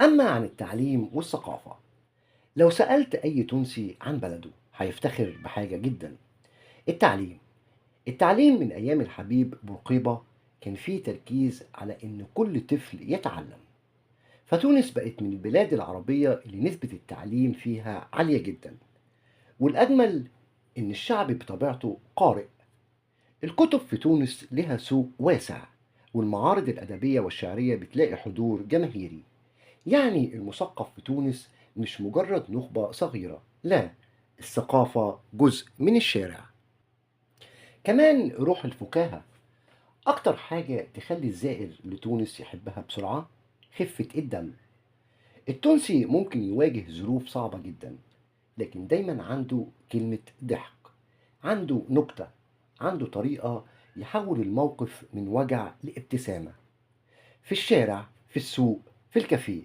أما عن التعليم والثقافة، لو سألت أي تونسي عن بلده هيفتخر بحاجة جدا: التعليم. التعليم من أيام الحبيب بورقيبة كان فيه تركيز على إن كل طفل يتعلم، فتونس بقت من البلاد العربية اللي نسبة التعليم فيها عالية جدا. والأجمل إن الشعب بطبيعته قارئ. الكتب في تونس لها سوق واسع، والمعارض الأدبية والشعرية بتلاقي حضور جماهيري. يعني المثقف في تونس مش مجرد نخبة صغيرة، لا، الثقافة جزء من الشارع. كمان روح الفكاهة أكتر حاجة تخلي الزائر لتونس يحبها بسرعة: خفة الدم. التونسي ممكن يواجه ظروف صعبة جدا، لكن دايما عنده كلمة ضحك، عنده نكتة، عنده طريقة يحول الموقف من وجع لابتسامة. في الشارع، في السوق، في الكافيه،